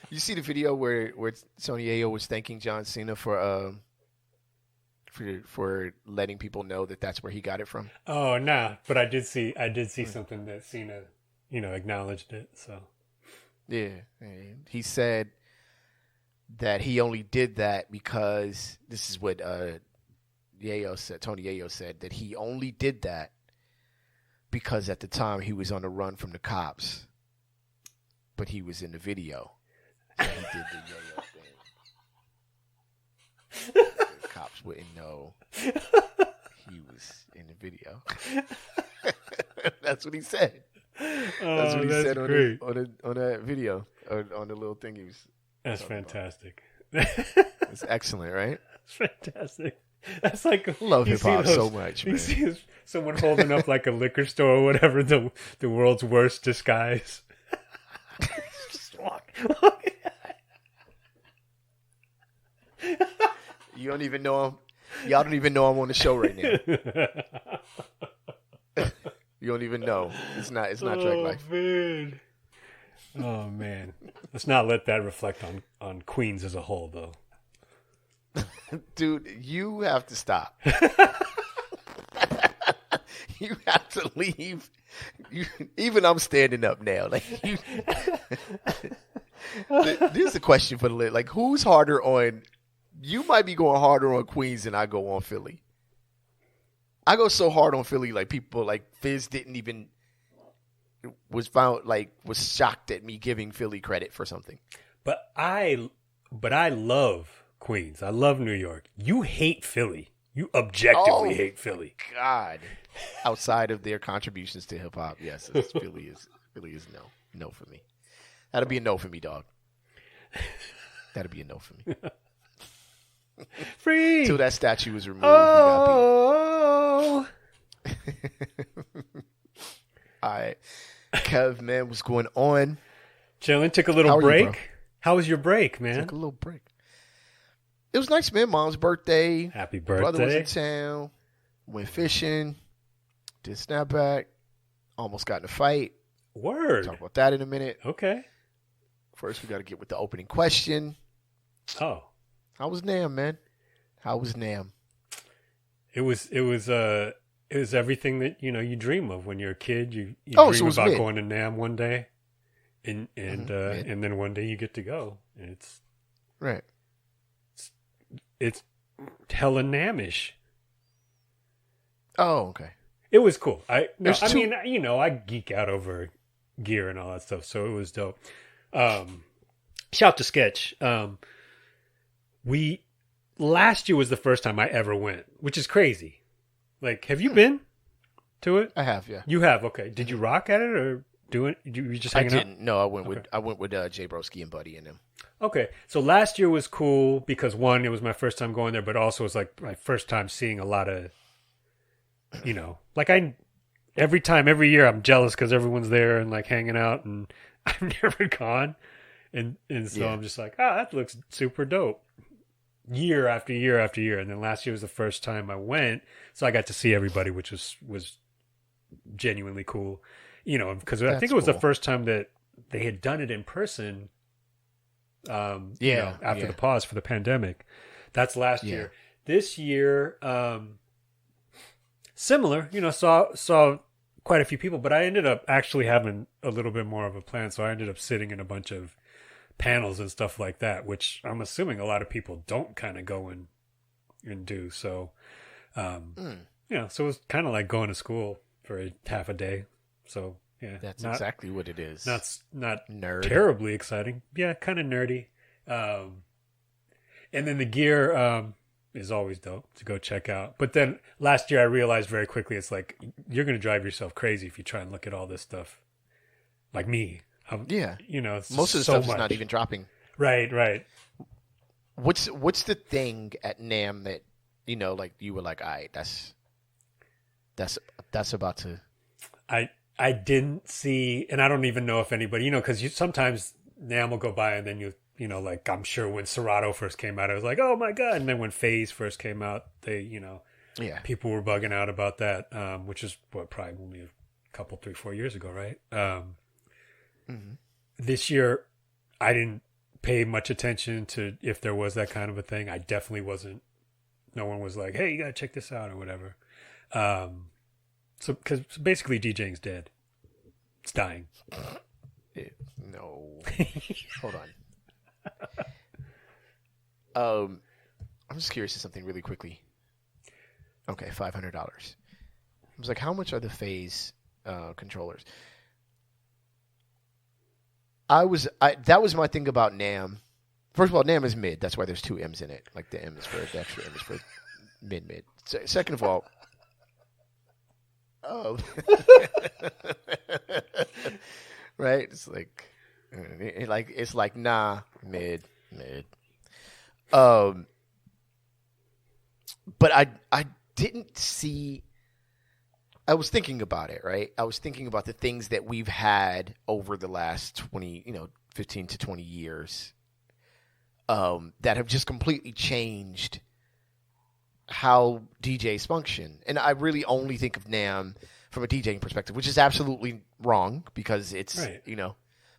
You see the video where Tony Ayo was thanking John Cena for letting people know that that's where he got it from. Oh, nah, but I did see something that Cena, acknowledged it. So Yeah, he said that he only did that because this is what Yayo said. Tony Yayo said that he only did that because at the time he was on the run from the cops, but he was in the video. So he did the Yayo thing. The cops wouldn't know he was in the video. That's what he said. That's what he said on that video, or on the little thing he was. That's fantastic. It's excellent, right? It's fantastic. That's like love hip hop so much, man. You see someone holding up like a liquor store or whatever, the world's worst disguise. Just walk. You don't even know him. Y'all don't even know I'm on the show right now. You don't even know. It's not Drag Life. Man. Oh man. Let's not let that reflect on Queens as a whole, though. Dude, you have to stop. You have to leave. Even I'm standing up now. Like, this is a question for the list. Like, who's harder on? You might be going harder on Queens than I go on Philly. I go so hard on Philly, like people like Fizz was shocked at me giving Philly credit for something. But I love Queens. I love New York. You hate Philly. You objectively hate Philly. God. Outside of their contributions to hip hop, yes, Philly is no for me. That'll be a no for me, dog. That'll be a no for me. Free till that statue is removed. Oh. All right, Kev, man, what's going on? Chilling. Took a little break. How was your break, man? Took a little break. It was nice, man. Mom's birthday. Happy birthday. Brother was in town. Went fishing. Did snapback. Almost got in a fight. Word. Talk about that in a minute. Okay. First, we got to get with the opening question. Oh. How was Nam, man? How was Nam? It was everything that you dream of when you're a kid. You dream about going to Nam one day, and then one day you get to go, and it's right. It's hella Nam-ish. Oh, okay. It was cool. I geek out over gear and all that stuff, so it was dope. Shout to Sketch. Last year was the first time I ever went, which is crazy. Like, have you been to it? I have, yeah. You have, okay. Did you rock at it or do it? You were just hanging out? I didn't. No, I went with Jay Broski and Buddy and them. Okay. So last year was cool because one, it was my first time going there, but also it was like my first time seeing a lot of, like every year I'm jealous because everyone's there and like hanging out, and I've never gone. And so I'm just like, that looks super dope. Year after year after year. And then last year was the first time I went. So I got to see everybody, which was genuinely cool. Because I think it was the first time that they had done it in person. After the pause for the pandemic. That's last year. This year, similar, saw quite a few people, but I ended up actually having a little bit more of a plan. So I ended up sitting in a bunch of panels and stuff like that, which I'm assuming a lot of people don't kind of go and do. So, so it was kind of like going to school for half a day. So yeah, that's exactly what it is. Not nerd. Terribly exciting. Yeah, kind of nerdy. And then the gear is always dope to go check out. But then last year I realized very quickly, it's like, you're going to drive yourself crazy if you try and look at all this stuff. Like me. It's most of the stuff is not even dropping. Right. What's the thing at NAMM that like you were like, all right, that's about to. I didn't see, and I don't even know if anybody, because sometimes NAMM will go by and then like I'm sure when Serato first came out, I was like, oh my god, and then when Phase first came out, they people were bugging out about that, which is probably only a couple 3-4 years ago, right? This year, I didn't pay much attention to if there was that kind of a thing. I definitely wasn't. No one was like, "Hey, you gotta check this out" or whatever. So basically, DJing's dead. It's dying. No. Hold on. I'm just curious of something really quickly. Okay, $500. I was like, how much are the phase controllers? That was my thing about NAMM. First of all, NAMM is mid. That's why there's two M's in it. Like the extra M is for mid. Second of all, right? It's like nah, mid. But I didn't see. I was thinking about it, right? I was thinking about the things that we've had over the last 15 to 20 years, that have just completely changed how DJs function. And I really only think of NAMM from a DJing perspective, which is absolutely wrong because it's, right.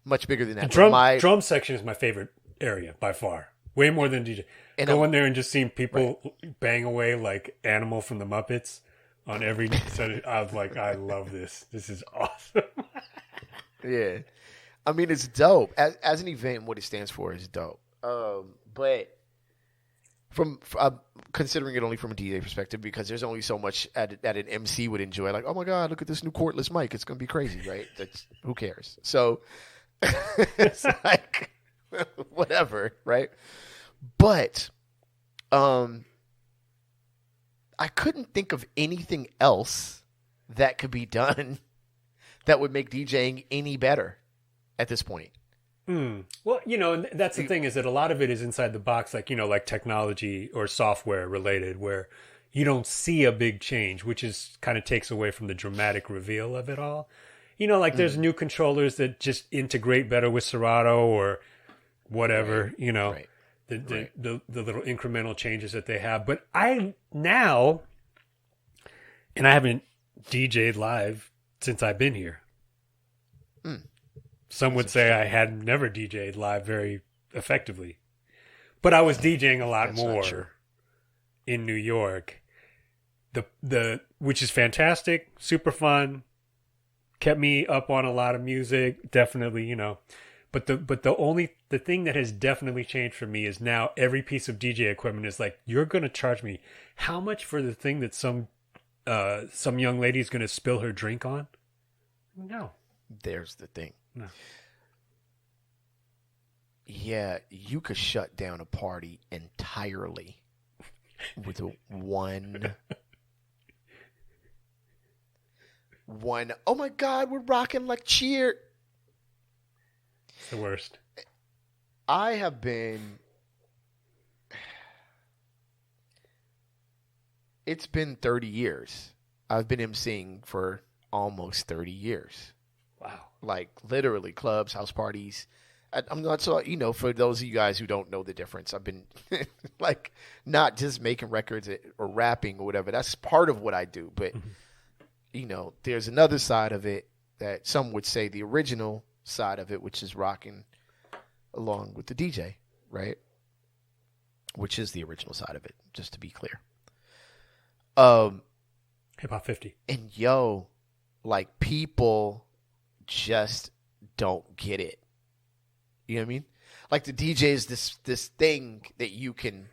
Much bigger than that. Drum section is my favorite area by far. Way more than DJ. Go in there and just seeing people bang away like Animal from the Muppets on every set. I was like, I love this. This is awesome. Yeah. I mean, it's dope. As an event, what it stands for is dope. But from considering it only from a DJ perspective, because there's only so much that an MC would enjoy. Like, oh my God, look at this new cordless mic. It's going to be crazy, right? Who cares? So it's like, whatever, right? But I couldn't think of anything else that could be done that would make DJing any better at this point. Well, that's the thing, is that a lot of it is inside the box, like, like technology or software related, where you don't see a big change, which is kind of takes away from the dramatic reveal of it all. There's new controllers that just integrate better with Serato or whatever, Right. The little incremental changes that they have. But I haven't DJ'd live since I've been here. Some would say I had never DJ'd live very effectively. But I was DJing a lot more in New York. Which is fantastic, super fun, kept me up on a lot of music, definitely, But the thing that has definitely changed for me is now every piece of DJ equipment is like, you're going to charge me how much for the thing that some young lady is going to spill her drink on? No. There's the thing. No. Yeah, you could shut down a party entirely with one. Oh my God, we're rocking like cheer. It's the worst. I have been. It's been 30 years. I've been emceeing for almost 30 years. Wow. Like literally clubs, house parties. I'm not so, for those of you guys who don't know the difference, I've been like not just making records or rapping or whatever. That's part of what I do. But, there's another side of it that some would say the original side of it, which is rocking along with the DJ, right? Which is the original side of it, just to be clear. Hip Hop 50. And like people just don't get it. You know what I mean? Like the DJ is this thing that you can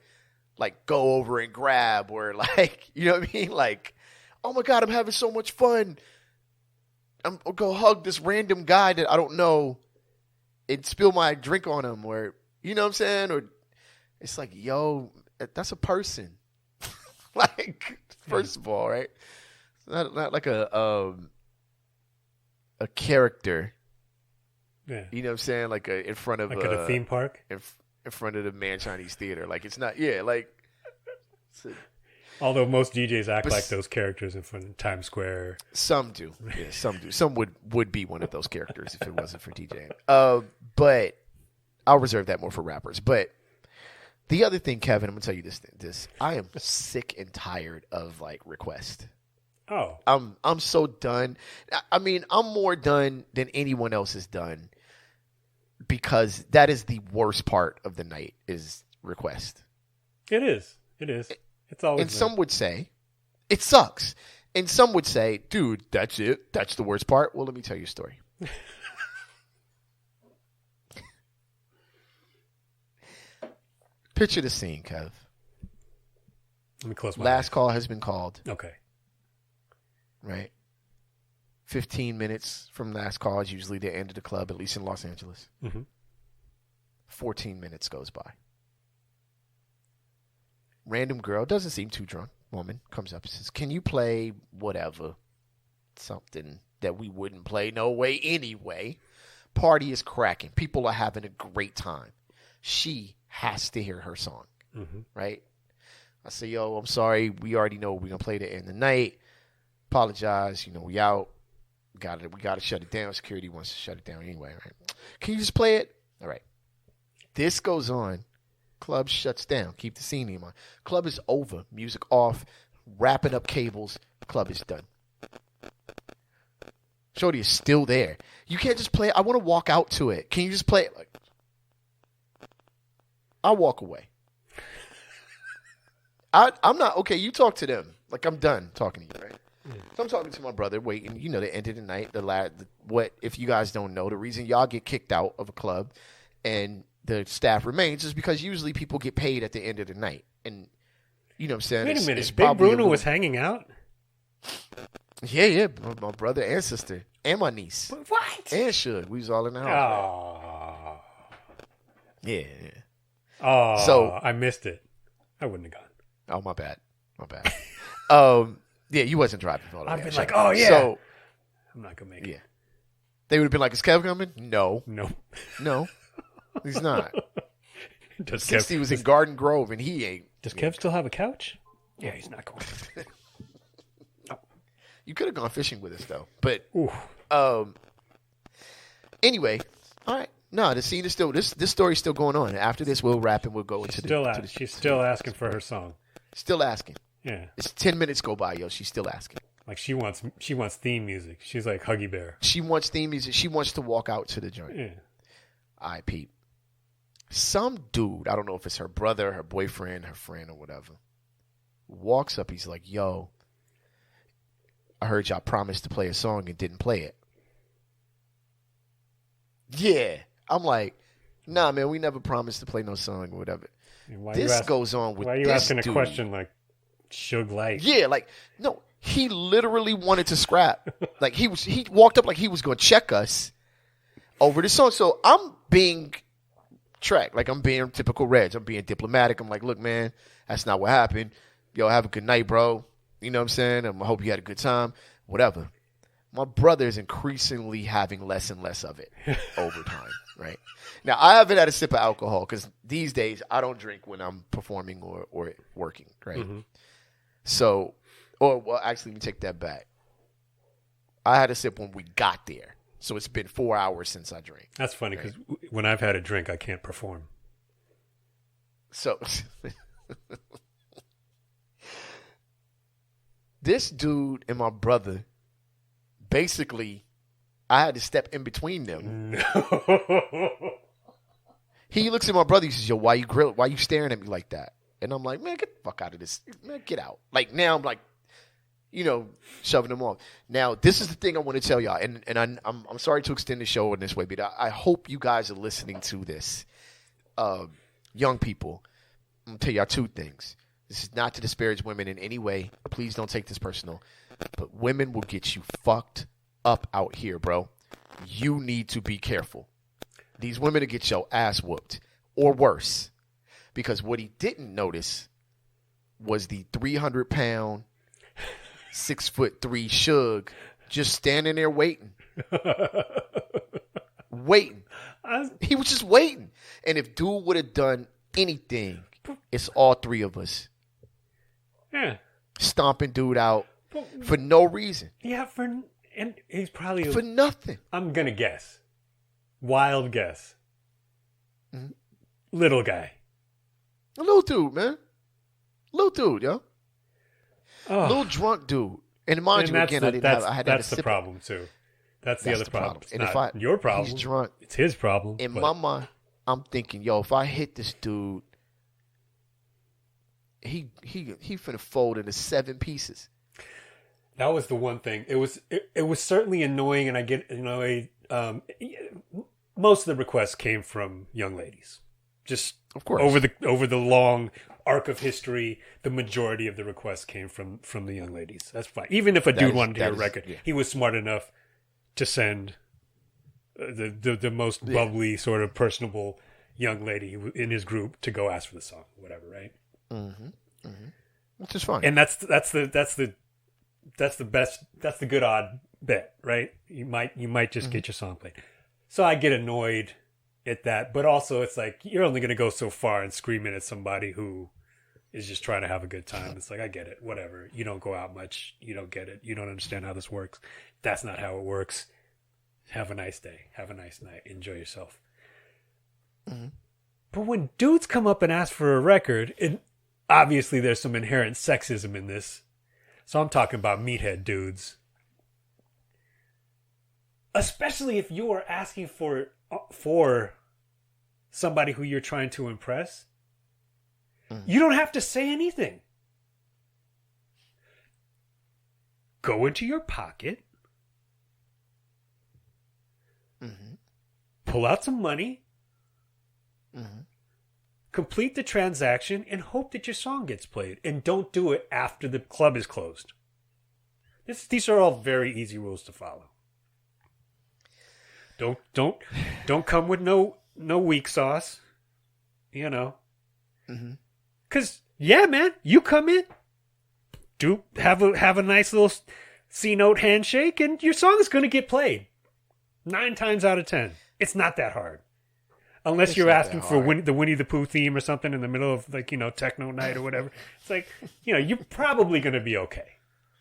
like go over and grab, or like, you know what I mean? Like, oh my God, I'm having so much fun. I'm gonna go hug this random guy that I don't know and spill my drink on him, or you know what I'm saying? Or it's like, that's a person. Like, first of all, right? It's not like a character. Yeah. You know what I'm saying? Like in front of like at a theme park? In front of the Man Chinese Theater. Like it's not although most DJs act like those characters in front of Times Square. Some do. Yeah, some do. Some would be one of those characters if it wasn't for DJing. But I'll reserve that more for rappers. But the other thing, Kevin, I'm gonna tell you this. I am sick and tired of like requests. Oh. I'm so done. I mean, I'm more done than anyone else is done because that is the worst part of the night is request. It is. It's always. And some would say it sucks. And some would say, dude, that's it. That's the worst part. Well, let me tell you a story. Picture the scene, Kev. Let me close my Last eyes. call has been called. Okay. Right? 15 minutes from last call is usually the end of the club, at least in Los Angeles. Mm-hmm. 14 minutes goes by. Random girl, doesn't seem too drunk, woman, comes up and says, can you play whatever? Something that we wouldn't play no way anyway. Party is cracking. People are having a great time. She has to hear her song, right? I say, yo, I'm sorry. We already know we're going to play the end of the night. Apologize. You know, we out. We got to shut it down. Security wants to shut it down anyway, right? Can you just play it? All right. This goes on. Club shuts down. Keep the scene in mind. Club is over. Music off. Wrapping up cables. Club is done. Shorty is still there. You can't just play it. I want to walk out to it. Can you just play it? Like, I'll walk away. I'm not, okay, you talk to them. Like, I'm done talking to you, right? So I'm talking to my brother, waiting, you know, the end of the night, what, if you guys don't know, the reason y'all get kicked out of a club and the staff remains is because usually people get paid at the end of the night. And, you know what I'm saying? Wait a minute. It's Big Bruno was hanging out? Yeah. My brother and sister and my niece. What? And Shug. We was all in the house. Oh. Yeah. Oh, So I missed it. I wouldn't have gone. Oh, my bad. Yeah, you wasn't driving all the way. I've been like, oh, yeah. So, I'm not going to make it. yeah. They would have been like, is Kev coming? No. No. He's not. Does Since he was in Garden Grove and he ain't. Does Kev still have a couch? Yeah, he's not going. You could have gone fishing with us, though. But, Ooh. Anyway, all right. No, the scene is still, this story's still going on. After this, we'll wrap and we'll go into She's still asking for her song. Still asking. Yeah. It's 10 minutes go by, yo. She's still asking. Like she wants theme music. She's like Huggy Bear. She wants theme music. She wants to walk out to the joint. Yeah. All right, Pete. Some dude, I don't know if it's her brother, her boyfriend, her friend, or whatever, walks up. He's like, yo, I heard y'all promised to play a song and didn't play it. Yeah. I'm like, nah, man, we never promised to play no song or whatever. This goes on with this. Why are you asking a dude. question like Suge Light? Yeah, like, no, he literally wanted to scrap. Like, he walked up like he was going to check us over the song. So I'm being tracked. Like, I'm being typical Reg. I'm being diplomatic. I'm like, look, man, that's not what happened. Yo, have a good night, bro. You know what I'm saying? I hope you had a good time. Whatever. My brother is increasingly having less and less of it over time, right? Now, I haven't had a sip of alcohol because these days I don't drink when I'm performing or working, right? Mm-hmm. So, actually, let me take that back. I had a sip when we got there. So it's been 4 hours since I drank. That's funny because when I've had a drink, I can't perform. So, this dude and my brother, basically, I had to step in between them. No. He looks at my brother. He says, yo, why you staring at me like that? And I'm like, man, get the fuck out of this. Man, get out. Like, now I'm like, you know, shoving them off. Now, this is the thing I want to tell y'all. And I'm sorry to extend the show in this way, but I hope you guys are listening to this. Young people, I'm going to tell y'all two things. This is not to disparage women in any way. Please don't take this personal. But women will get you fucked up out here, bro. You need to be careful. These women will get your ass whooped or worse. Because what he didn't notice was the 300-pound, 6'3" Suge just standing there waiting. Waiting. He was just waiting. And if dude would have done anything, it's all three of us. Yeah. Stomping dude out for no reason. Yeah, and he's probably for nothing. I'm gonna guess. Wild guess. Mm-hmm. Little guy. A little dude, man. Little dude, yo. Oh. Little drunk dude. And mind you, again, I had that's a the problem too. That's the other problem. It's And not your problem. He's drunk. It's his problem. In my mind, I'm thinking, yo, if I hit this dude, he finna fold into 7 pieces. That was the one thing. It was certainly annoying, and I get most of the requests came from young ladies. Just of course over the long arc of history, the majority of the requests came from the young ladies. That's fine. Even if a dude wanted to hear a record, he was smart enough to send the most bubbly, sort of personable young lady in his group to go ask for the song, whatever, right? Mm-hmm. Mm-hmm. Which is fine. And that's the best. That's the good odd bet, right? You might just get your song played. So I get annoyed at that, but also it's like you're only going to go so far and screaming at somebody who is just trying to have a good time. It's like, I get it, whatever. You don't go out much. You don't get it. You don't understand how this works. That's not how it works. Have a nice day. Have a nice night. Enjoy yourself. Mm-hmm. But when dudes come up and ask for a record, and obviously there's some inherent sexism in this. So I'm talking about meathead dudes. Especially if you are asking for somebody who you're trying to impress. You don't have to say anything. Go into your pocket. Mm-hmm. Pull out some money. Mm-hmm. Complete the transaction and hope that your song gets played. And don't do it after the club is closed. These are all very easy rules to follow. Don't come with no weak sauce. You know. Mm-hmm. Cause yeah, man, you come in, have a nice little C-note handshake, and your song is going to get played 9 times out of 10. It's not that hard, unless you're asking for the Winnie the Pooh theme or something in the middle of techno night or whatever. It's like you're probably going to be okay,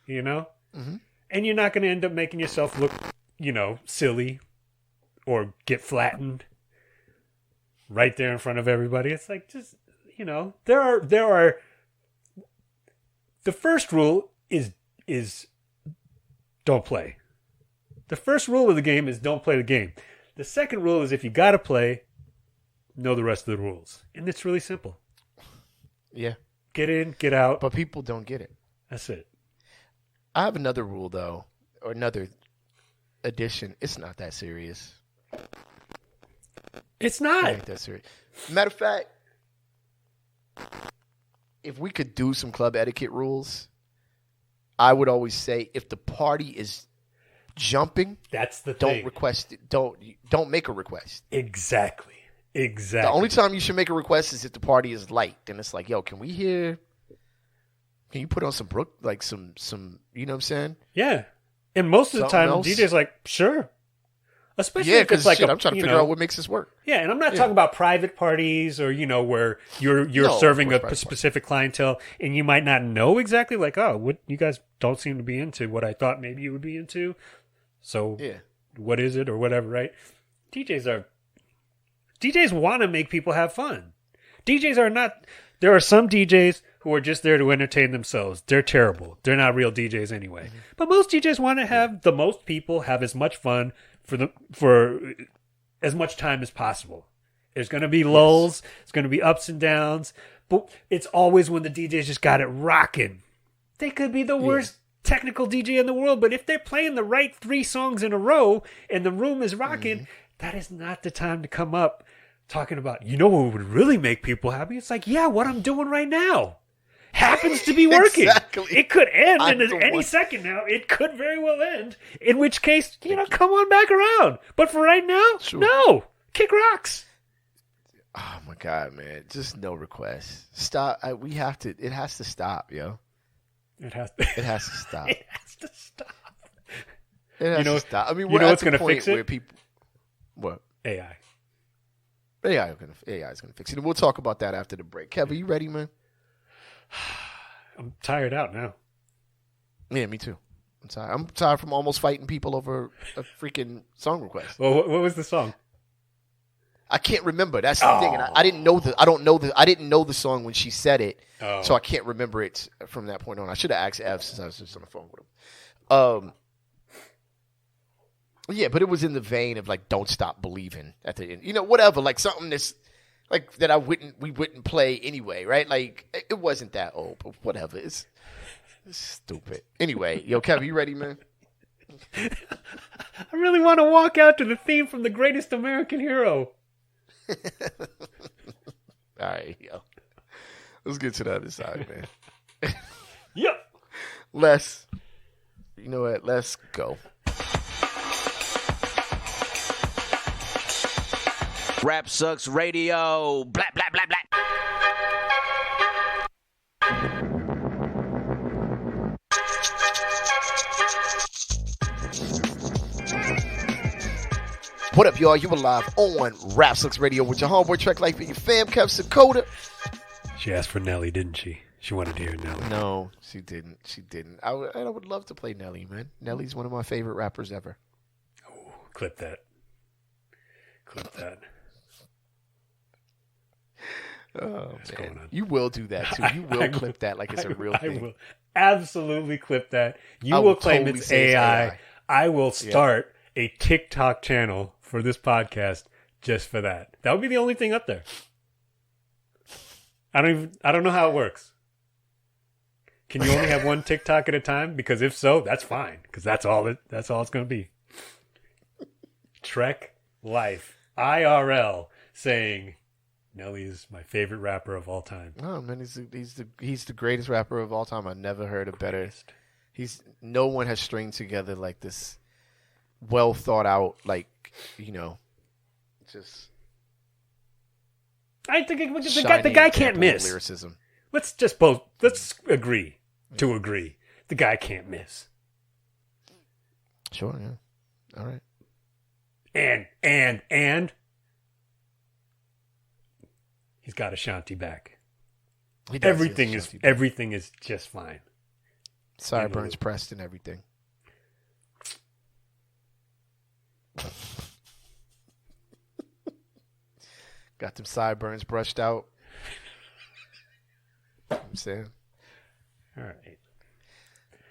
mm-hmm. And you're not going to end up making yourself look silly or get flattened right there in front of everybody. It's like just. There are. The first rule is don't play. The first rule of the game is don't play the game. The second rule is if you got to play, know the rest of the rules, and it's really simple. Yeah, get in, get out. But people don't get it. That's it. I have another rule though, or another addition. It's not that serious. It's not. It ain't that serious. Matter of fact. If we could do some club etiquette rules, I would always say if the party is jumping, that's the don't thing. Request it. Don't make a request. Exactly. The only time you should make a request is if the party is light. Then it's like, yo, can you put on some some you know what I'm saying? Yeah. And most of the time DJ's like, sure. Especially if it's like I'm trying to figure out what makes this work. Yeah, and I'm not talking about private parties or where you're serving a specific clientele and you might not know exactly what you guys don't seem to be into what I thought maybe you would be into. So what is it or whatever, right? DJs want to make people have fun. DJs are not. There are some DJs who are just there to entertain themselves. They're terrible. They're not real DJs anyway. Mm-hmm. But most DJs want to have the most people have as much fun for as much time as possible. There's going to be lulls. It's going to be ups and downs. But it's always when the DJs just got it rocking. They could be the worst technical DJ in the world, but if they're playing the right 3 songs in a row and the room is rocking, that is not the time to come up talking about, what would really make people happy? It's like, what I'm doing right now happens to be working. Exactly. It could end in any second now. It could very well end. In which case, come on back around. But for right now, no. Kick rocks. Oh my God, man. Just no requests. Stop. It has to stop, yo. It has to stop. It has to stop. It has to stop. I mean, what's going to fix it? Where people, what? AI. AI is going to fix it. And we'll talk about that after the break. Kev, are you ready, man? I'm tired out now. Yeah, me too. I'm tired from almost fighting people over a freaking song request. Well, what was the song? I can't remember. That's the thing. And I didn't know I didn't know the song when she said it, so I can't remember it from that point on. I should have asked Ev since I was just on the phone with him. Yeah, but it was in the vein of like "Don't Stop Believing" at the end. Whatever, like something that's like that we wouldn't play anyway, right? Like it wasn't that old, but whatever. It's stupid. Anyway, yo, Kevin, you ready, man? I really want to walk out to the theme from The Greatest American Hero. All right, yo. Let's get to the other side, man. Yep. You know what? Let's go. Rap Sucks Radio. Blah, blah, blah, blah. What up, y'all? You were live on Rap Sucks Radio with your homeboy Trek Life and your fam, Kev Sakota. She asked for Nelly, didn't she? She wanted to hear Nelly. No, she didn't. I would love to play Nelly, man. Nelly's one of my favorite rappers ever. Oh, clip that. Clip that. Oh, What's man. going on? You will do that, too. You will clip that like it's a real thing. I will absolutely clip that. You I will will claim totally it's say it's AI. AI. I will start a TikTok channel for this podcast just for that. That would be the only thing up there. I don't know how it works. Can you only have one TikTok at a time? Because if so, that's fine. Because that's all it's going to be. Trek Life IRL saying Nelly is my favorite rapper of all time. Oh man, he's the greatest rapper of all time. I never heard a better. No one has stringed together like this, well thought out, like just. I think the guy can't miss. Lyricism. Let's agree to agree. The guy can't miss. Sure, yeah. All right. And he's got Ashanti back. He does, Everything is just fine. Sideburns pressed and everything. Got them sideburns brushed out. I'm saying. All right.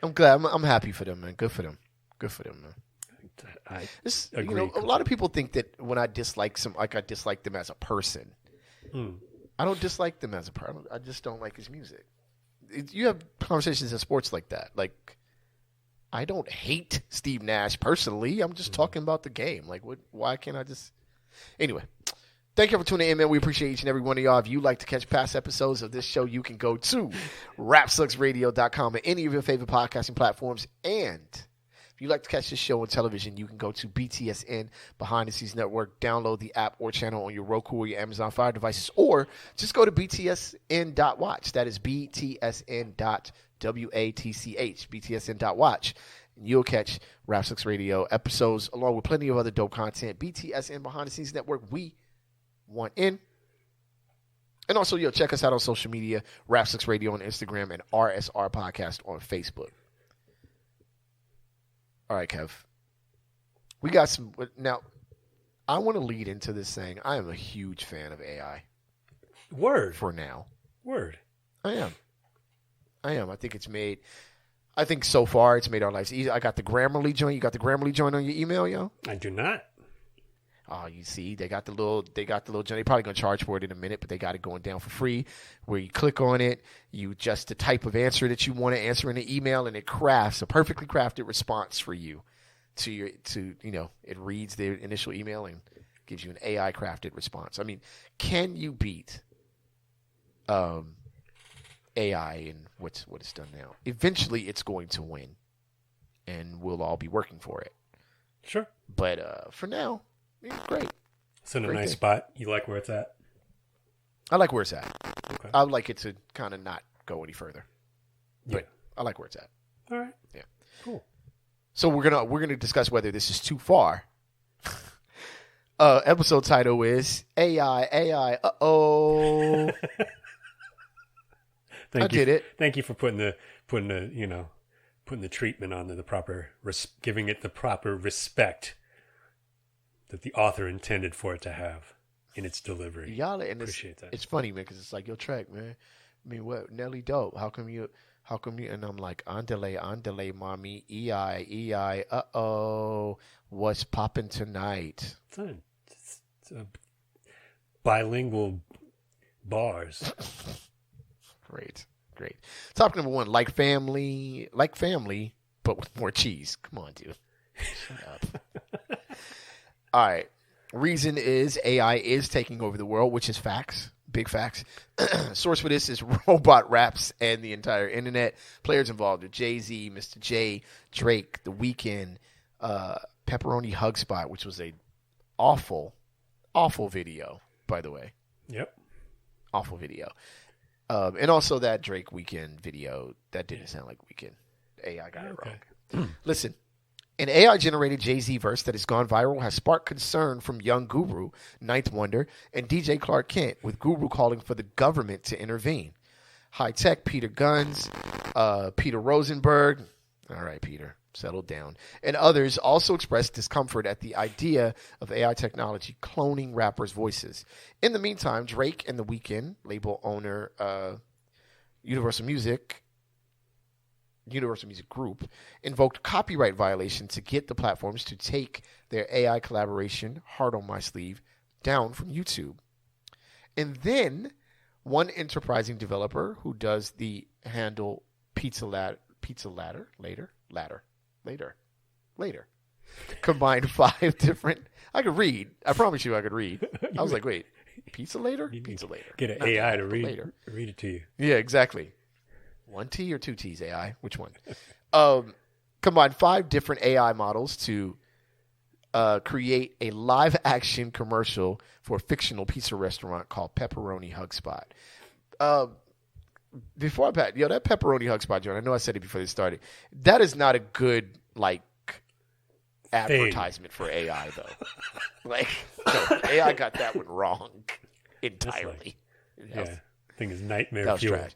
I'm glad. I'm happy for them, man. Good for them, man. I agree. A lot of people think that when I dislike I dislike them as a person. I don't dislike them as a person. I just don't like his music. You have conversations in sports like that. Like, I don't hate Steve Nash personally. I'm just talking about the game. Like, why can't I just... Anyway, thank you for tuning in, man. We appreciate each and every one of y'all. If you like to catch past episodes of this show, you can go to rapsucksradio.com or any of your favorite podcasting platforms. And if you like to catch this show on television, you can go to BTSN Behind the Scenes Network, download the app or channel on your Roku or your Amazon Fire devices, or just go to btsn.watch. That is btsn.watch, btsn.watch. And you'll catch Rap Sucks Radio episodes along with plenty of other dope content. BTSN Behind the Scenes Network, we want in. And also, check us out on social media, Rap Sucks Radio on Instagram and RSR Podcast on Facebook. All right, Kev. We got some. Now, I want to lead into this saying I am a huge fan of AI. Word. For now. Word. I am. I think so far it's made our lives easy. I got the Grammarly joint. You got the Grammarly joint on your email, yo? I do not. Oh, you see, they got the little joint. They're probably gonna charge for it in a minute, but they got it going down for free. Where you click on it, you adjust the type of answer that you want to answer in the email, and it crafts a perfectly crafted response for you. It reads the initial email and gives you an AI crafted response. I mean, can you beat AI and what it's done now? Eventually, it's going to win, and we'll all be working for it. Sure. But for now. Yeah, great. It's in a nice thing. spot. You like where it's at? I like where it's at. Okay. I would like it to kind of not go any further. But I like where it's at. All right. Yeah. Cool. So we're gonna discuss whether this is too far. Episode title is AI. Uh-oh. Did it. Thank you for putting the treatment on the proper, giving it the proper respect that the author intended for it to have in its delivery. Y'all, and appreciate that. It's funny, man, because it's like, yo, Trek, man. I mean, what? Nelly dope. How come you How come you? And I'm like, andale, mommy, EI, what's popping tonight? It's a bilingual bars. Great. Topic number 1, like family, but with more cheese. Come on, dude. Shut up. All right. Reason is AI is taking over the world, which is facts. Big facts. Source for this is Robot Raps and the entire internet. Players involved are Jay-Z, Mr. J, Drake, The Weeknd, Pepperoni Hug Spot, which was a awful video, by the way. Yep. Awful video. And also that Drake Weeknd video, that didn't sound like Weeknd. AI got it wrong. Listen. An AI-generated Jay-Z verse that has gone viral has sparked concern from Young Guru, Ninth Wonder, and DJ Clark Kent, with Guru calling for the government to intervene. High Tech, Peter Guns, Peter Rosenberg, all right, Peter, settle down, and others also expressed discomfort at the idea of AI technology cloning rappers' voices. In the meantime, Drake and The Weeknd, label owner Universal Music Group, invoked copyright violation to get the platforms to take their AI collaboration, Heart on My Sleeve, down from YouTube. And then one enterprising developer who does the handle Pizza Ladder, combined 5 different. I could read. I promise you I could read. I was like, wait, Pizza Later? Pizza Later. Get an AI to read it to you. Yeah, exactly. 1 T or 2 T's AI? Which one? Combined 5 different AI models to create a live-action commercial for a fictional pizza restaurant called Pepperoni Hug Spot. Before I pat, that Pepperoni Hug Spot, John, I know I said it before this started. That is not a good, advertisement for AI, though. No, AI got that one wrong entirely. I think it's nightmare that was fuel. Trash.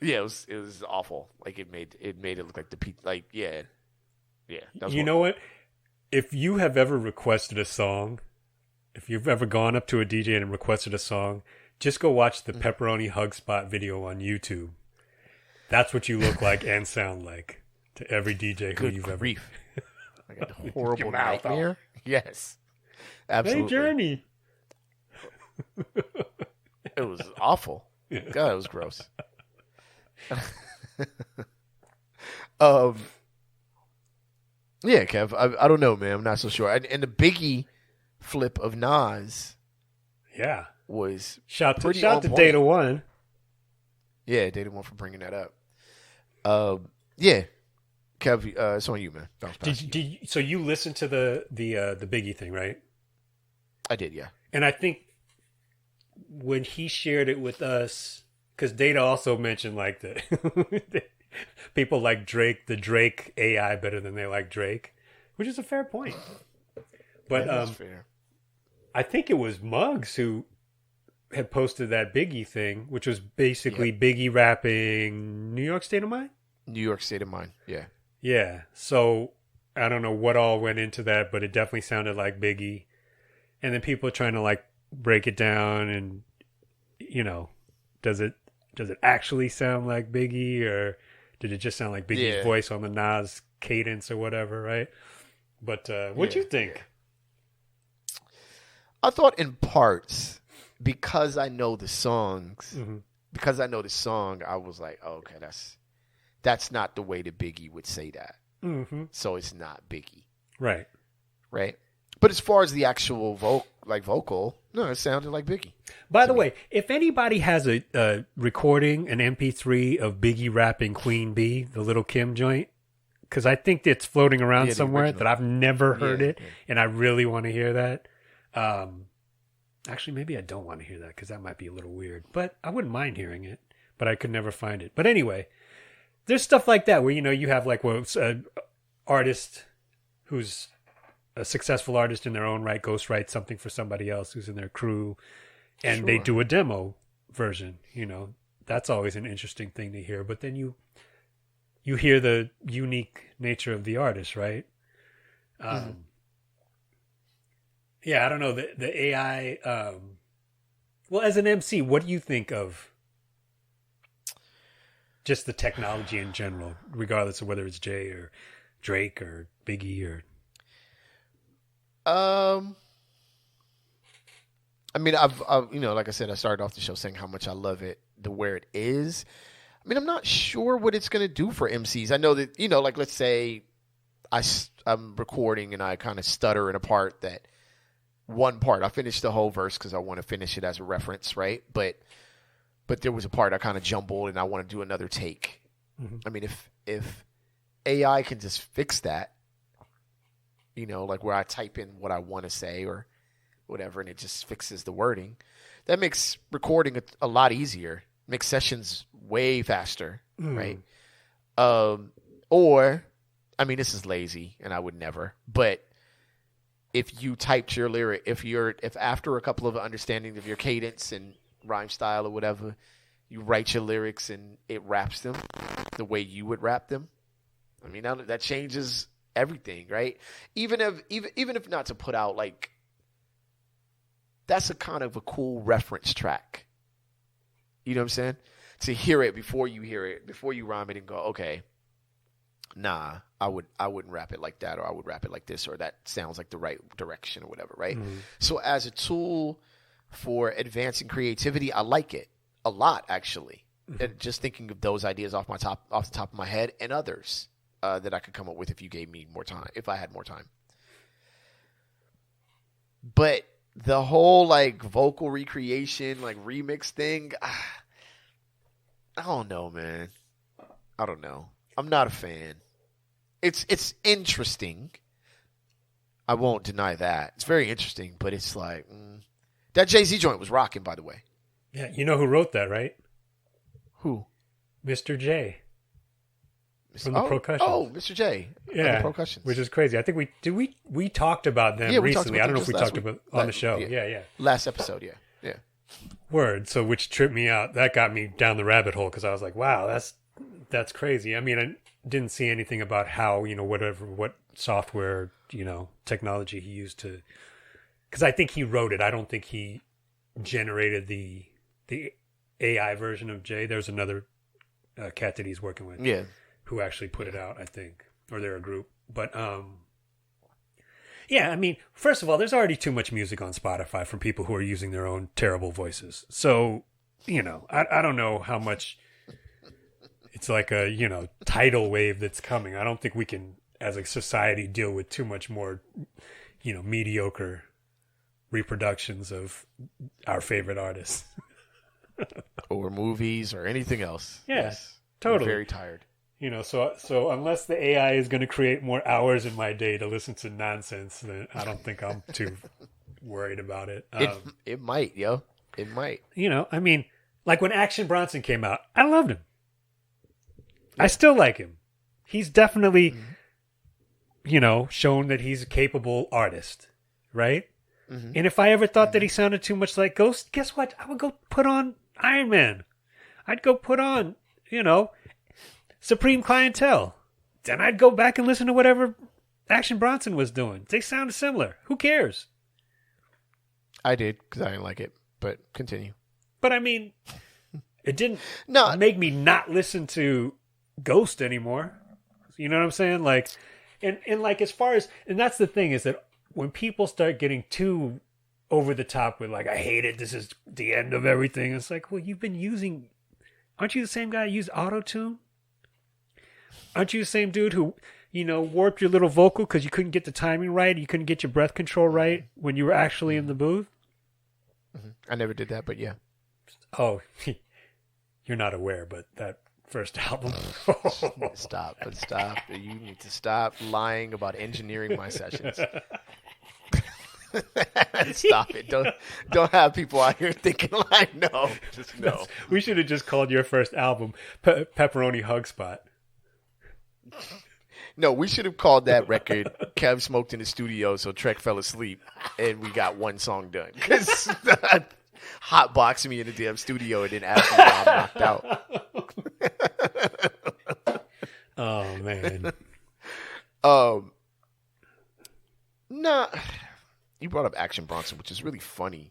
Yeah, it was awful. It made it look like the pizza. Yeah. You know what? If you have ever requested a song, if you've ever gone up to a DJ and requested a song, just go watch the Pepperoni Hug Spot video on YouTube. That's what you look like and sound like to every DJ who you've ever. I got a horrible nightmare. Yes, absolutely. Hey, Journey. It was awful. God, it was gross. Yeah, Kev. I don't know, man. I'm not so sure. And the Biggie flip of Nas, was shout to Data One. Yeah, Data One for bringing that up. Yeah, Kev, it's on you, man. So you listened to the Biggie thing, right? I did, yeah. And I think when he shared it with us. Because Data also mentioned the people like Drake, the Drake AI better than they like Drake, which is a fair point. But that's fair. I think it was Muggs who had posted that Biggie thing, which was basically Biggie rapping New York State of Mind? New York State of Mind, yeah. Yeah, so I don't know what all went into that, but it definitely sounded like Biggie. And then people are trying to break it down and, does it actually sound like Biggie, or did it just sound like Biggie's voice on the Nas cadence or whatever, right? But what'd you think? I thought in parts, because I know the songs, I was like, oh, okay, that's not the way that Biggie would say that. Mm-hmm. So it's not Biggie. Right. But as far as the actual vocal, no, it sounded like Biggie. By the way, if anybody has a recording, an MP3 of Biggie rapping Queen Bee, the Little Kim joint, because I think it's floating around somewhere that I've never heard it, and I really want to hear that. Actually, maybe I don't want to hear that because that might be a little weird, but I wouldn't mind hearing it, but I could never find it. But anyway, there's stuff like that where, you have an artist who's a successful artist in their own right ghostwrite something for somebody else who's in their crew, and they do a demo version. That's always an interesting thing to hear. But then you hear the unique nature of the artist, right? Yeah, I don't know the AI. Well, as an MC, what do you think of just the technology in general, regardless of whether it's Jay or Drake or Biggie or. I mean, I've like I said, I started off the show saying how much I love it, where it is. I mean, I'm not sure what it's going to do for MCs. I know that, like let's say I'm recording and I kind of stutter in a part that one part. I finished the whole verse because I want to finish it as a reference, right? But there was a part I kind of jumbled and I want to do another take. Mm-hmm. I mean, if AI can just fix that, like where I type in what I want to say or whatever, and it just fixes the wording, that makes recording a lot easier, makes sessions way faster, right? Or, I mean, this is lazy, and I would never, but if you typed your lyric, if after a couple of understandings of your cadence and rhyme style or whatever, you write your lyrics and it raps them the way you would rap them, I mean, that changes everything, right? Even if not to put out, like, that's a kind of a cool reference track. You know what I'm saying? To hear it before you rhyme it and go, okay, nah, I wouldn't rap it like that, or I would rap it like this, or that sounds like the right direction or whatever, right? Mm-hmm. So as a tool for advancing creativity, I like it a lot, actually. Mm-hmm. And just thinking of those ideas off the top of my head, and others that I could come up with if you gave me more time, if I had more time. But the whole like vocal recreation, like remix thing, I don't know, man. I don't know. I'm not a fan. It's interesting. I won't deny that. It's very interesting, but it's like that Jay-Z joint was rocking, by the way. Yeah, you know who wrote that, right? Who? Mr. J. From the Percussions. Oh, Mr. J. Yeah, the Percussions. Which is crazy. I think we talked about them recently. I don't know if we talked about on the show. Yeah. Last episode, yeah. Word. So which tripped me out. That got me down the rabbit hole because I was like, wow, that's crazy. I mean, I didn't see anything about how, what software, technology he used to, because I think he wrote it. I don't think he generated the AI version of Jay. There's another cat that he's working with. Yeah. Who actually put it out, I think, or they're a group. But yeah, I mean, first of all, there's already too much music on Spotify from people who are using their own terrible voices. So, I don't know how much it's like a, tidal wave that's coming. I don't think we can, as a society, deal with too much more, mediocre reproductions of our favorite artists. Or movies or anything else. Yeah, yes. totally. I'm very tired. So unless the AI is going to create more hours in my day to listen to nonsense, then I don't think I'm too worried about it. It might, yo. It might. I mean, like when Action Bronson came out, I loved him. I still like him. He's definitely, shown that he's a capable artist, right? Mm-hmm. And if I ever thought that he sounded too much like Ghost, guess what? I would go put on Iron Man. I'd go put on, Supreme Clientele. Then I'd go back and listen to whatever Action Bronson was doing. They sounded similar. Who cares? I did, because I didn't like it, but continue. But I mean, it didn't make me not listen to Ghost anymore. You know what I'm saying? Like, and like as far as, and that's the thing is that when people start getting too over the top with like, I hate it, this is the end of everything. It's like, well, aren't you the same guy who used auto-tune? Aren't you the same dude who, warped your little vocal because you couldn't get the timing right, you couldn't get your breath control right when you were actually in the booth? Mm-hmm. I never did that, but yeah. Oh, you're not aware, but that first album. Stop. You need to stop lying about engineering my sessions. Stop it. Don't have people out here thinking like, no. Just no. We should have just called your first album Pepperoni Hug Spot. No, we should have called that record Kev Smoked in the Studio so Trek fell asleep and we got one song done. Because hot boxing me in the damn studio and then after I'm knocked out. Oh, man. Nah. You brought up Action Bronson, which is really funny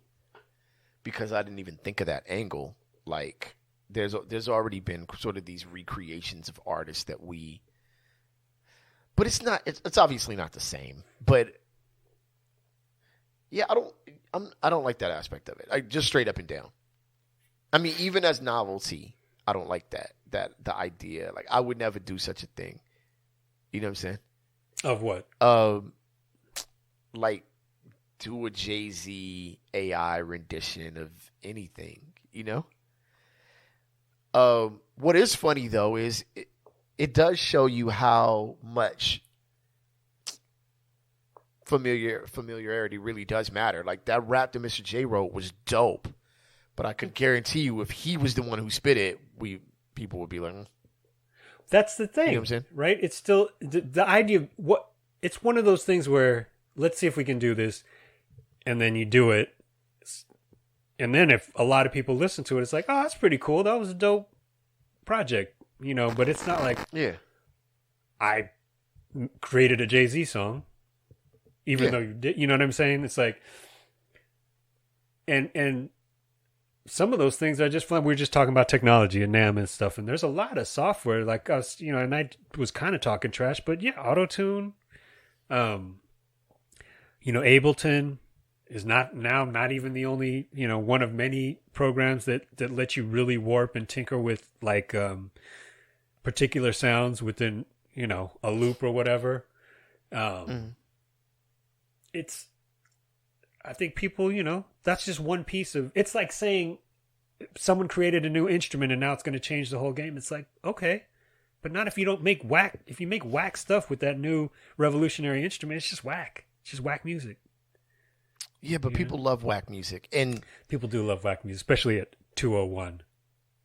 because I didn't even think of that angle. Like, there's already been sort of these recreations of artists that but it's not. It's obviously not the same. But yeah, I don't like that aspect of it. Just straight up and down. I mean, even as novelty, I don't like that the idea. Like, I would never do such a thing. You know what I'm saying? Of what? Like, do a Jay-Z AI rendition of anything. You know? What is funny though is it does show you how much familiarity really does matter. Like, that rap that Mr. J wrote was dope, but I could guarantee you if he was the one who spit it, people would be like, That's the thing, you know what I'm saying? right? It's still the idea of what it's one of those things where let's see if we can do this, and then you do it, and then if a lot of people listen to it, it's like, oh, that's pretty cool. That was a dope project, you know. But it's not like, yeah, I created a Jay-Z song, even though you did. You know what I'm saying? It's like, and some of those things are just fun. We were just talking about technology and NAM and stuff, and there's a lot of software like us, you know. And I was kind of talking trash, but yeah, Auto-Tune, you know, Ableton is not even the only, you know, one of many programs that let you really warp and tinker with like particular sounds within, you know, a loop or whatever. It's, I think people, you know, that's just one piece of, it's like saying someone created a new instrument and now it's going to change the whole game. It's like, okay, but not if you don't make whack, if you make whack stuff with that new revolutionary instrument, it's just whack. It's just whack music. Yeah, but people love whack music, and people do love whack music, especially at 2:01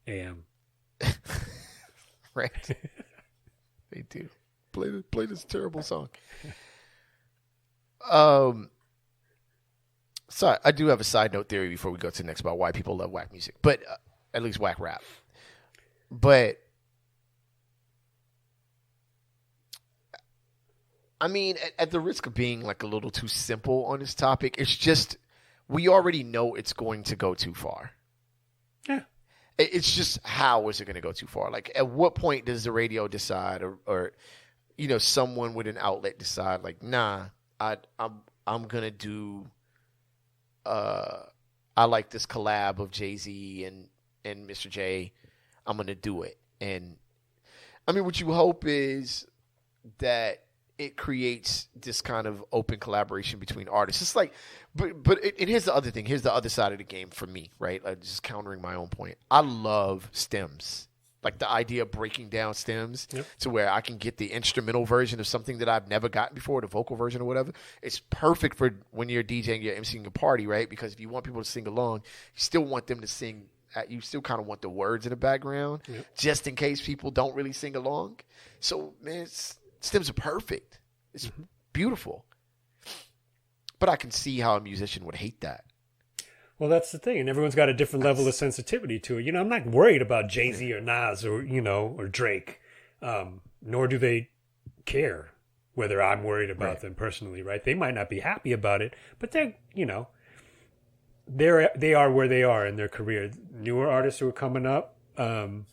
a.m. Right? They do. Play this terrible song. So I do have a side note theory before we go to the next about why people love whack music, but at least whack rap. But I mean, at the risk of being like a little too simple on this topic, it's just we already know it's going to go too far. Yeah. It's just how is it going to go too far? Like, at what point does the radio decide, or you know, someone with an outlet decide, like, nah, I'm gonna do. I like this collab of Jay-Z and Mr. J. I'm gonna do it, and I mean, what you hope is that it creates this kind of open collaboration between artists. It's like, but here's the other thing. Here's the other side of the game for me, right? Just countering my own point. I love stems. Like, the idea of breaking down stems to where I can get the instrumental version of something that I've never gotten before, the vocal version or whatever. It's perfect for when you're DJing, you're emceeing a party, right? Because if you want people to sing along, you still want them to sing. You still kind of want the words in the background, just in case people don't really sing along. So, man, stems are perfect. It's beautiful. But I can see how a musician would hate that. Well, that's the thing, and everyone's got a different level of sensitivity to it. You know, I'm not worried about Jay-Z or Nas or, you know, or Drake, nor do they care whether I'm worried about them personally, right? They might not be happy about it, but they're, you know, they are where they are in their career. Newer artists who are coming up, who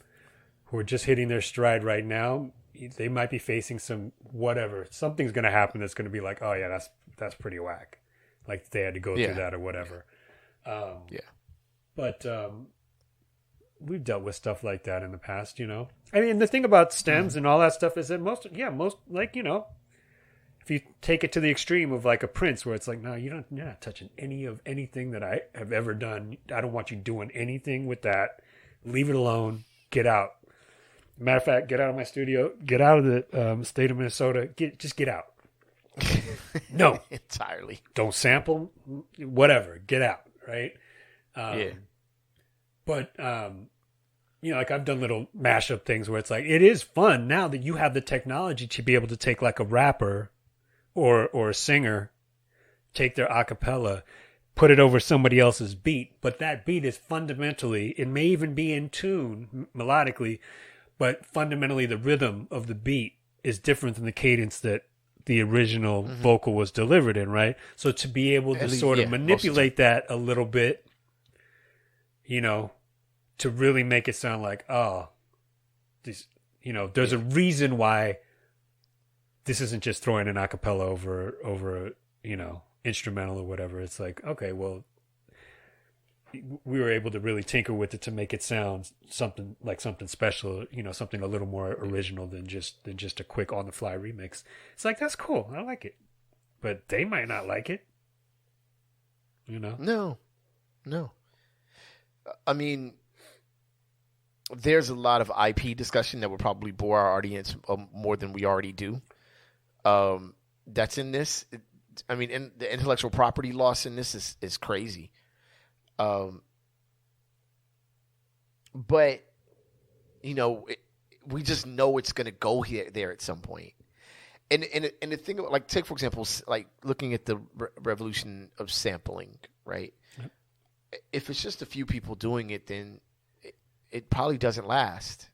are just hitting their stride right now, they might be facing some whatever. Something's going to happen that's going to be like, oh yeah, that's pretty whack. Like, they had to go through that or whatever. But we've dealt with stuff like that in the past, you know. I mean, the thing about stems and all that stuff is that most like, you know, if you take it to the extreme of like a Prince, where it's like, no, you're not touching any of anything that I have ever done. I don't want you doing anything with that. Leave it alone. Get out. Matter of fact, get out of my studio. Get out of the state of Minnesota. Just get out. No, entirely. Don't sample. Whatever. Get out. Right. But you know, like, I've done little mashup things where it's like, it is fun now that you have the technology to be able to take like a rapper or a singer, take their acapella, put it over somebody else's beat, but that beat is fundamentally, it may even be in tune melodically, but fundamentally the rhythm of the beat is different than the cadence that the original vocal was delivered in, right? So to be able to sort of manipulate that a little bit, you know, to really make it sound like, oh, this, there's a reason why this isn't just throwing an acapella over a, instrumental or whatever. It's like, okay, well, we were able to really tinker with it to make it sound something special, something a little more original than just a quick on the fly remix. It's like, that's cool. I like it. But they might not like it. No. I mean, there's a lot of IP discussion that would probably bore our audience more than we already do. That's in this. I mean, the intellectual property loss in this is crazy. But we just know it's going to go there at some point. And the thing about, like, take for example, like looking at the revolution of sampling, right? Yep. If it's just a few people doing it, then it probably doesn't last.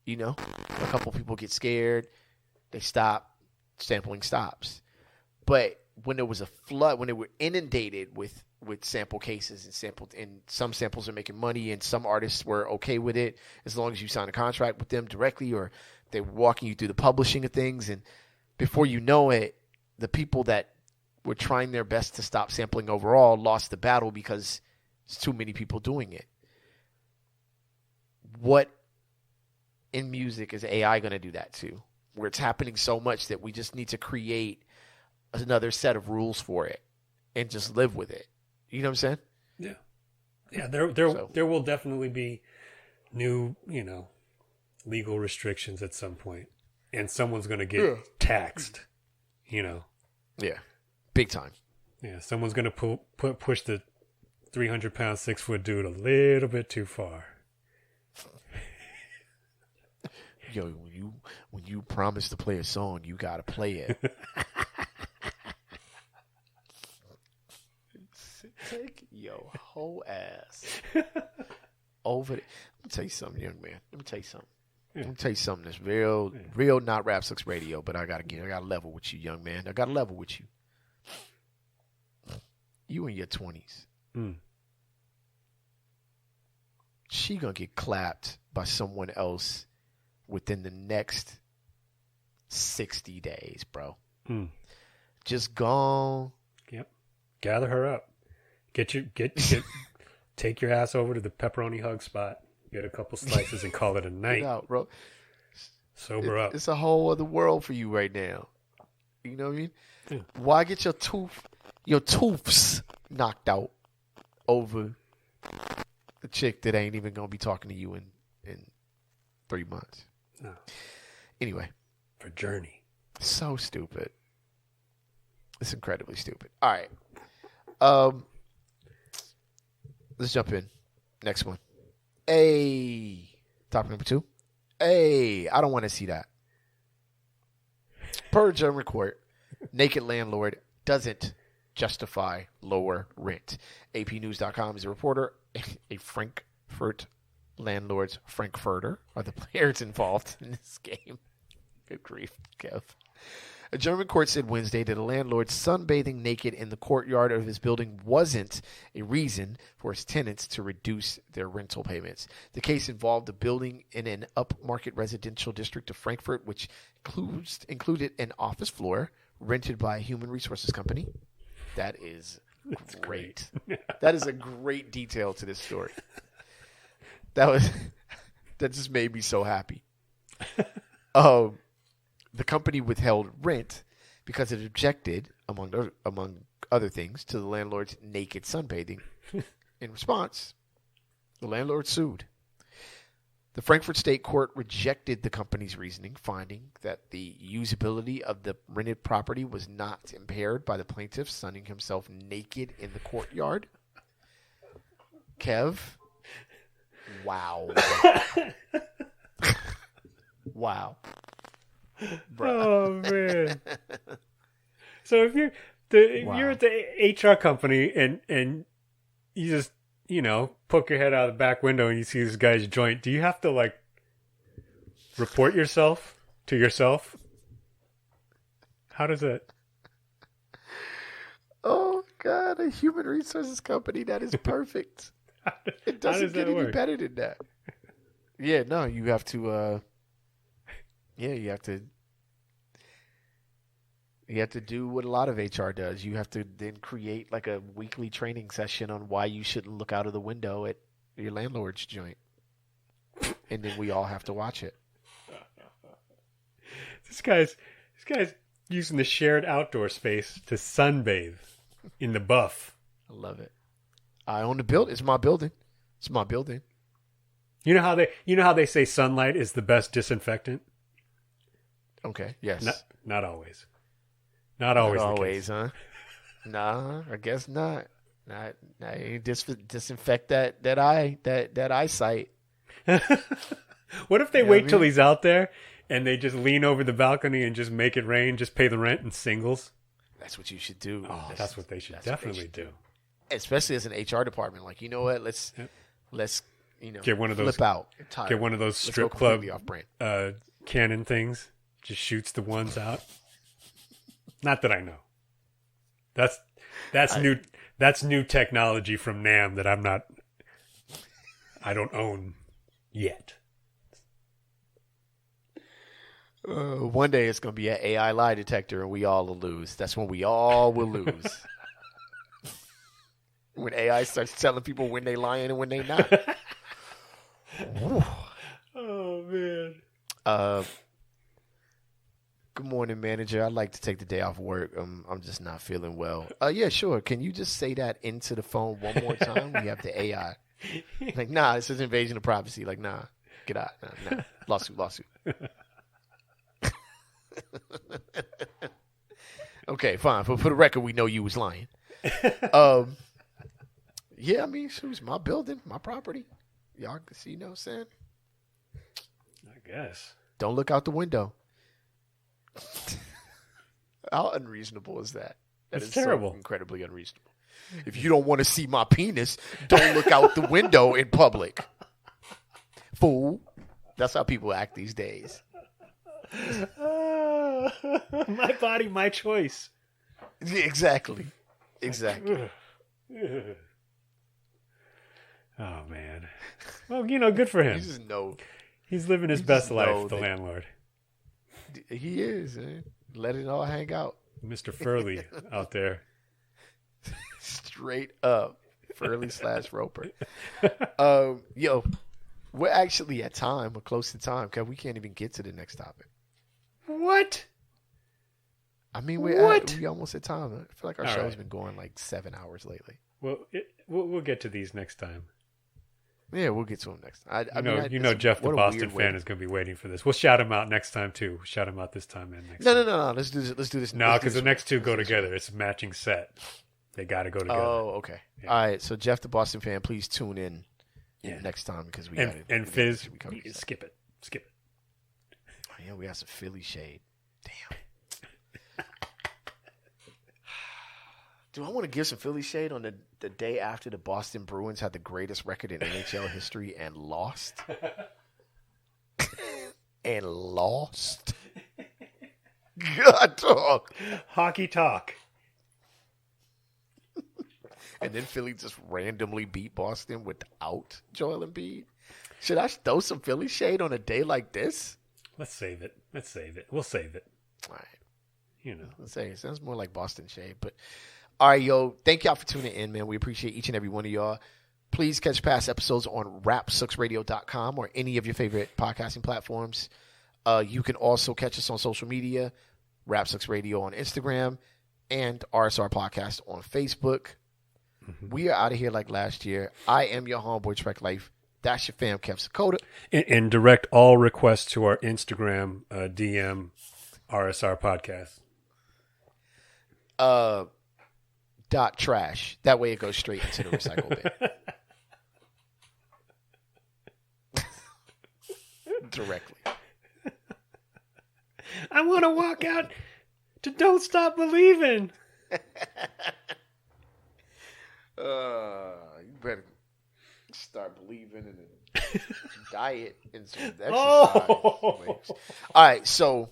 A couple people get scared, they stop, sampling stops. But when there was a flood, when they were inundated with sample cases and some samples are making money, and some artists were okay with it as long as you sign a contract with them directly, or they're walking you through the publishing of things. And before you know it, the people that were trying their best to stop sampling overall lost the battle because there's too many people doing it. What in music is AI going to do that to? Where it's happening so much that we just need to create another set of rules for it and just live with it. You know what I'm saying? Yeah. Yeah, there will definitely be new, legal restrictions at some point. And someone's going to get taxed, Yeah. Big time. Yeah, someone's going to push the 300-pound, 6-foot dude a little bit too far. Yo, when you promise to play a song, you got to play it. Take your whole ass over it. Let me tell you something, young man. Let me tell you something that's real not Rap Sucks Radio, but I gotta level with you, young man. I gotta level with you. You in your 20s. She gonna get clapped by someone else within the next 60 days, bro. Just gone. Yep. Gather her up. Take your ass over to the pepperoni hug spot. Get a couple slices and call it a night. Get out, bro. Sober up. It's a whole other world for you right now. You know what I mean? Yeah. Why get your tooths knocked out over the chick that ain't even gonna be talking to you in 3 months? No. Anyway, for Journey. So stupid. It's incredibly stupid. All right. Let's jump in. Next one. Topic number 2. I don't want to see that. Per German court, naked landlord doesn't justify lower rent. APnews.com is a reporter. A Frankfurt landlord's Frankfurter are the players involved in this game. Good grief, Kev. A German court said Wednesday that a landlord sunbathing naked in the courtyard of his building wasn't a reason for his tenants to reduce their rental payments. The case involved a building in an upmarket residential district of Frankfurt, which included an office floor rented by a human resources company. That is great. That is a great detail to this story. That just made me so happy. The company withheld rent because it objected, among other things, to the landlord's naked sunbathing. In response, the landlord sued. The Frankfurt State Court rejected the company's reasoning, finding that the usability of the rented property was not impaired by the plaintiff sunning himself naked in the courtyard. Kev? Wow. Wow. Bruh. Oh man! So if you're at the HR company and you just poke your head out the back window and you see this guy's joint, do you have to report yourself to yourself? How does it? Oh God! A human resources company, that is perfect. It doesn't does that get any work? better than that. Yeah, no, you have to. You have to do what a lot of HR does. You have to then create like a weekly training session on why you shouldn't look out of the window at your landlord's joint, and then we all have to watch it. This guy's using the shared outdoor space to sunbathe in the buff. I love it. I own the building. It's my building. It's my building. You know how they say sunlight is the best disinfectant? Okay. Yes. Not always. Not always. Not the always, case. huh? Nah, I guess not. Not disinfect that eyesight. What if they You know wait what I till mean? he's out there and they just lean over the balcony and just make it rain, just pay the rent in singles? That's what you should do. Oh, that's what they should that's what they definitely should do. Especially as an HR department. Like, you know what? Let's Get one of those- flip out. I'm tired. Get one of those Let's strip go club completely off brand. cannon things. Just shoots the ones out. Not that I know. That's new. That's new technology from NAM that I don't own yet. One day it's going to be an AI lie detector and we all will lose. That's when we all will lose. When AI starts telling people when they lying and when they not. Oh man. Good morning, manager. I'd like to take the day off work. I'm just not feeling well. Yeah, sure. Can you just say that into the phone one more time? We have the AI. Like, nah, this is invasion of privacy. Like, nah, get out. Nah. Lawsuit. Okay, fine. For the record, we know you was lying. Yeah, I mean, it was my building, my property. Y'all can see, you know what I'm saying? I guess. Don't look out the window. How unreasonable is that? That It's is terrible. so incredibly unreasonable. If you don't want to see my penis, don't look out the window in public. Fool. That's how people act these days. My body, my choice. Yeah, exactly. Oh man. Well, good for him. You just know. He's living his you best just know life, the that- landlord. He is, man. Let it all hang out. Mr. Furley out there. Straight up. Furley / Roper. Yo, we're actually at time. We're close to time. Cause we can't even get to the next topic. What? I mean, What? we almost at time. I feel like our All show's right. been going like 7 hours lately. Well, we'll get to these next time. Yeah, we'll get to them next. I You know, Jeff, the what a Boston weird fan, way. is going to be waiting for this. We'll shout him out next time too. We'll shout him out this time and next. No. time. Let's do this. Let's do this. No, let's do because the this next two one. go Let's do this together. It's a matching set. They got to go one. together. Oh, okay. Yeah. All right. So Jeff, the Boston fan, please tune in Yeah. next time because we and got Fizz, we covered this. skip it. Oh, yeah, we got some Philly shade. Damn. Do I want to give some Philly shade on the day after the Boston Bruins had the greatest record in NHL history and lost? And lost? God, dog. Hockey talk. And then Philly just randomly beat Boston without Joel Embiid. Should I throw some Philly shade on a day like this? Let's save it. We'll save it. All right. Let's Let's say it sounds more like Boston shade, but all right, yo, thank y'all for tuning in, man. We appreciate each and every one of y'all. Please catch past episodes on rapsucksradio.com or any of your favorite podcasting platforms. You can also catch us on social media, Rap Sucks Radio on Instagram and RSR Podcast on Facebook. Mm-hmm. We are out of here like last year. I am your homeboy, Trek Life. That's your fam, Kev Sakota. and direct all requests to our Instagram DM RSR podcast. .trash. That way it goes straight into the recycle bin. Directly. I want to walk out to Don't Stop Believing. You better start believing in a diet and some exercise. Oh. All right, so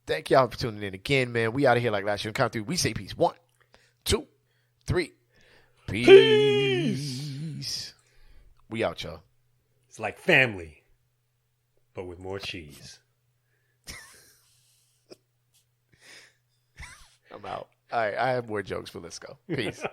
thank y'all for tuning in again, man. We out of here like last year. Count through. We say peace. 1, 2, 3. Peace. We out, y'all. It's like family, but with more cheese. I'm out. All right, I have more jokes, but let's go. Peace.